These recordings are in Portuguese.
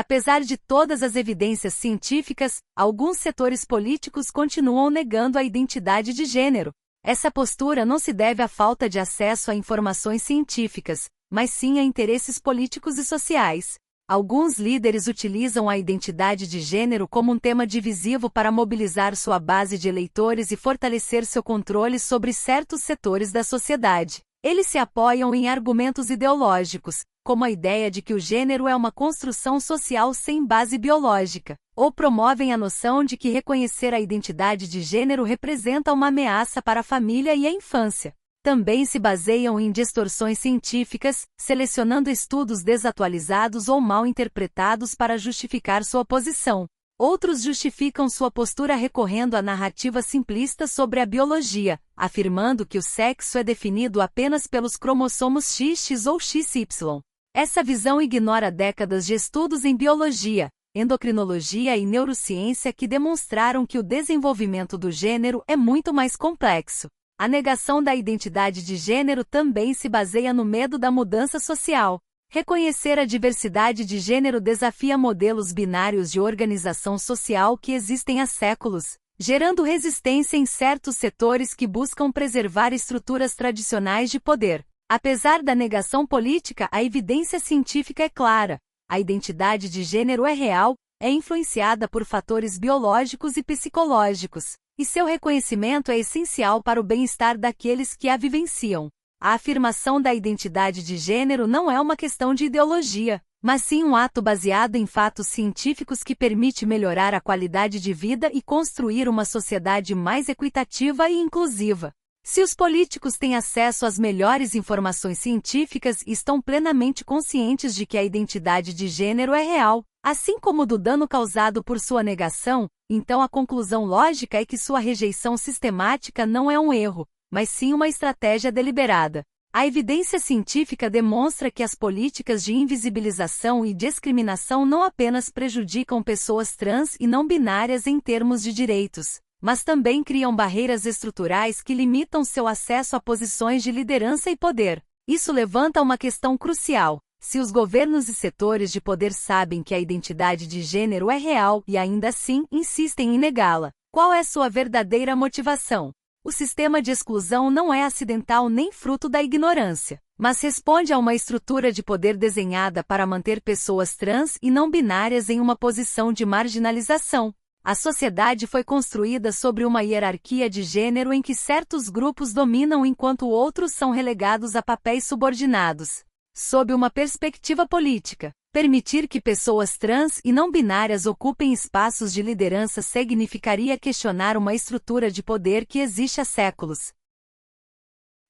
Apesar de todas as evidências científicas, alguns setores políticos continuam negando a identidade de gênero. Essa postura não se deve à falta de acesso a informações científicas, mas sim a interesses políticos e sociais. Alguns líderes utilizam a identidade de gênero como um tema divisivo para mobilizar sua base de eleitores e fortalecer seu controle sobre certos setores da sociedade. Eles se apoiam em argumentos ideológicos, como a ideia de que o gênero é uma construção social sem base biológica, ou promovem a noção de que reconhecer a identidade de gênero representa uma ameaça para a família e a infância. Também se baseiam em distorções científicas, selecionando estudos desatualizados ou mal interpretados para justificar sua posição. Outros justificam sua postura recorrendo a narrativas simplistas sobre a biologia, afirmando que o sexo é definido apenas pelos cromossomos XX ou XY. Essa visão ignora décadas de estudos em biologia, endocrinologia e neurociência que demonstraram que o desenvolvimento do gênero é muito mais complexo. A negação da identidade de gênero também se baseia no medo da mudança social. Reconhecer a diversidade de gênero desafia modelos binários de organização social que existem há séculos, gerando resistência em certos setores que buscam preservar estruturas tradicionais de poder. Apesar da negação política, a evidência científica é clara. A identidade de gênero é real, é influenciada por fatores biológicos e psicológicos, e seu reconhecimento é essencial para o bem-estar daqueles que a vivenciam. A afirmação da identidade de gênero não é uma questão de ideologia, mas sim um ato baseado em fatos científicos que permite melhorar a qualidade de vida e construir uma sociedade mais equitativa e inclusiva. Se os políticos têm acesso às melhores informações científicas e estão plenamente conscientes de que a identidade de gênero é real, assim como do dano causado por sua negação, então a conclusão lógica é que sua rejeição sistemática não é um erro, mas sim uma estratégia deliberada. A evidência científica demonstra que as políticas de invisibilização e discriminação não apenas prejudicam pessoas trans e não binárias em termos de direitos, mas também criam barreiras estruturais que limitam seu acesso a posições de liderança e poder. Isso levanta uma questão crucial. Se os governos e setores de poder sabem que a identidade de gênero é real e ainda assim insistem em negá-la, qual é sua verdadeira motivação? O sistema de exclusão não é acidental nem fruto da ignorância, mas responde a uma estrutura de poder desenhada para manter pessoas trans e não binárias em uma posição de marginalização. A sociedade foi construída sobre uma hierarquia de gênero em que certos grupos dominam enquanto outros são relegados a papéis subordinados. Sob uma perspectiva política, permitir que pessoas trans e não binárias ocupem espaços de liderança significaria questionar uma estrutura de poder que existe há séculos.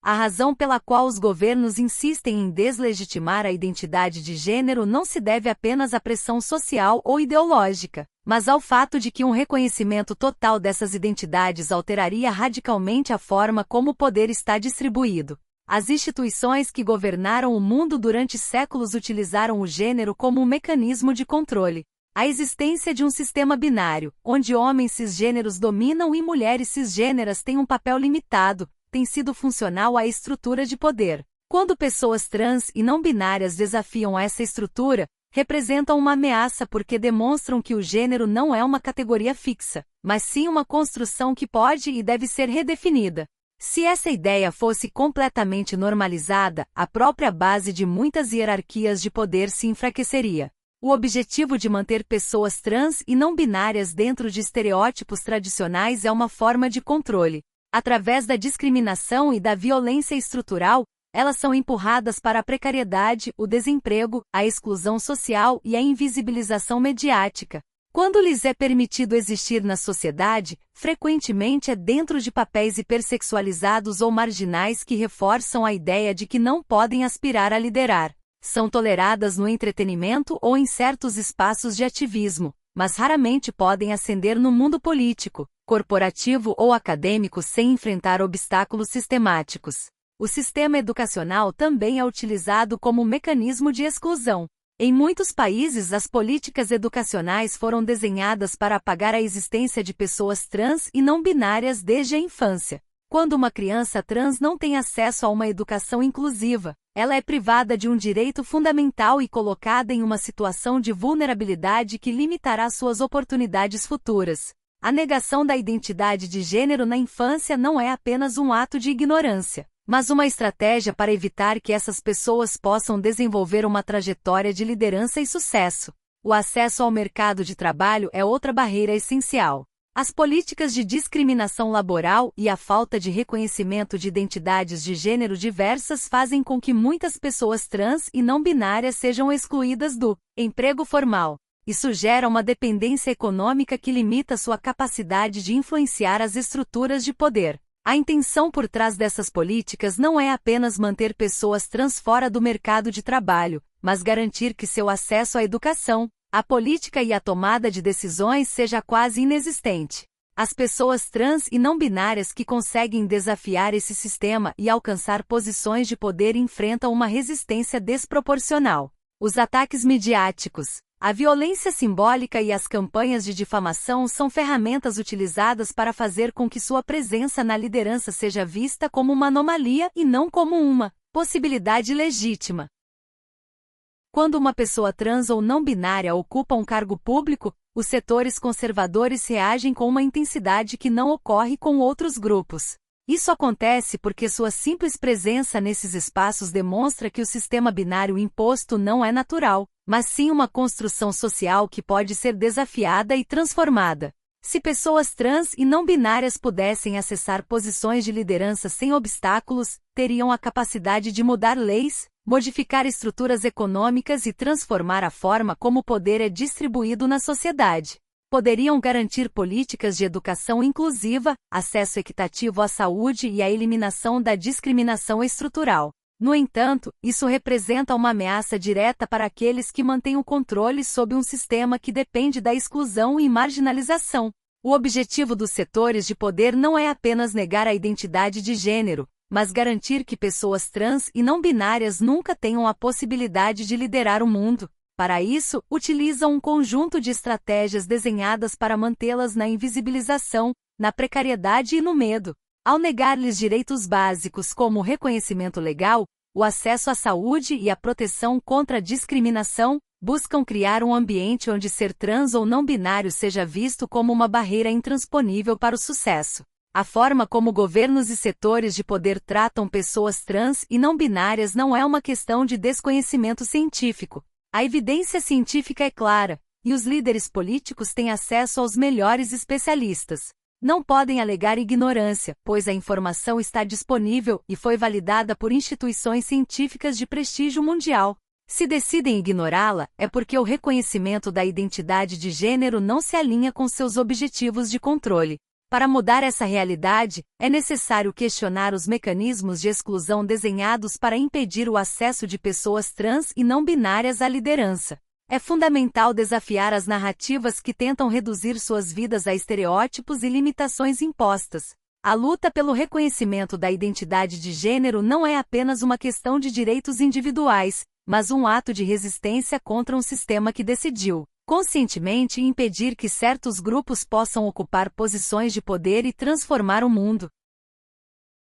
A razão pela qual os governos insistem em deslegitimar a identidade de gênero não se deve apenas à pressão social ou ideológica, mas ao fato de que um reconhecimento total dessas identidades alteraria radicalmente a forma como o poder está distribuído. As instituições que governaram o mundo durante séculos utilizaram o gênero como um mecanismo de controle. A existência de um sistema binário, onde homens cisgêneros dominam e mulheres cisgêneras têm um papel limitado, tem sido funcional à estrutura de poder. Quando pessoas trans e não binárias desafiam essa estrutura, representam uma ameaça porque demonstram que o gênero não é uma categoria fixa, mas sim uma construção que pode e deve ser redefinida. Se essa ideia fosse completamente normalizada, a própria base de muitas hierarquias de poder se enfraqueceria. O objetivo de manter pessoas trans e não binárias dentro de estereótipos tradicionais é uma forma de controle. Através da discriminação e da violência estrutural, elas são empurradas para a precariedade, o desemprego, a exclusão social e a invisibilização mediática. Quando lhes é permitido existir na sociedade, frequentemente é dentro de papéis hipersexualizados ou marginais que reforçam a ideia de que não podem aspirar a liderar. São toleradas no entretenimento ou em certos espaços de ativismo, mas raramente podem ascender no mundo político, corporativo ou acadêmico sem enfrentar obstáculos sistemáticos. O sistema educacional também é utilizado como mecanismo de exclusão. Em muitos países, as políticas educacionais foram desenhadas para apagar a existência de pessoas trans e não binárias desde a infância. Quando uma criança trans não tem acesso a uma educação inclusiva, ela é privada de um direito fundamental e colocada em uma situação de vulnerabilidade que limitará suas oportunidades futuras. A negação da identidade de gênero na infância não é apenas um ato de ignorância, mas uma estratégia para evitar que essas pessoas possam desenvolver uma trajetória de liderança e sucesso. O acesso ao mercado de trabalho é outra barreira essencial. As políticas de discriminação laboral e a falta de reconhecimento de identidades de gênero diversas fazem com que muitas pessoas trans e não binárias sejam excluídas do emprego formal. Isso gera uma dependência econômica que limita sua capacidade de influenciar as estruturas de poder. A intenção por trás dessas políticas não é apenas manter pessoas trans fora do mercado de trabalho, mas garantir que seu acesso à educação, a política e a tomada de decisões seja quase inexistente. As pessoas trans e não binárias que conseguem desafiar esse sistema e alcançar posições de poder enfrentam uma resistência desproporcional. Os ataques midiáticos, a violência simbólica e as campanhas de difamação são ferramentas utilizadas para fazer com que sua presença na liderança seja vista como uma anomalia e não como uma possibilidade legítima. Quando uma pessoa trans ou não binária ocupa um cargo público, os setores conservadores reagem com uma intensidade que não ocorre com outros grupos. Isso acontece porque sua simples presença nesses espaços demonstra que o sistema binário imposto não é natural, mas sim uma construção social que pode ser desafiada e transformada. Se pessoas trans e não binárias pudessem acessar posições de liderança sem obstáculos, teriam a capacidade de mudar leis, modificar estruturas econômicas e transformar a forma como o poder é distribuído na sociedade. Poderiam garantir políticas de educação inclusiva, acesso equitativo à saúde e a eliminação da discriminação estrutural. No entanto, isso representa uma ameaça direta para aqueles que mantêm o controle sobre um sistema que depende da exclusão e marginalização. O objetivo dos setores de poder não é apenas negar a identidade de gênero, mas garantir que pessoas trans e não binárias nunca tenham a possibilidade de liderar o mundo. Para isso, utilizam um conjunto de estratégias desenhadas para mantê-las na invisibilização, na precariedade e no medo. Ao negar-lhes direitos básicos como o reconhecimento legal, o acesso à saúde e a proteção contra a discriminação, buscam criar um ambiente onde ser trans ou não binário seja visto como uma barreira intransponível para o sucesso. A forma como governos e setores de poder tratam pessoas trans e não binárias não é uma questão de desconhecimento científico. A evidência científica é clara, e os líderes políticos têm acesso aos melhores especialistas. Não podem alegar ignorância, pois a informação está disponível e foi validada por instituições científicas de prestígio mundial. Se decidem ignorá-la, é porque o reconhecimento da identidade de gênero não se alinha com seus objetivos de controle. Para mudar essa realidade, é necessário questionar os mecanismos de exclusão desenhados para impedir o acesso de pessoas trans e não binárias à liderança. É fundamental desafiar as narrativas que tentam reduzir suas vidas a estereótipos e limitações impostas. A luta pelo reconhecimento da identidade de gênero não é apenas uma questão de direitos individuais, mas um ato de resistência contra um sistema que decidiu, conscientemente, impedir que certos grupos possam ocupar posições de poder e transformar o mundo.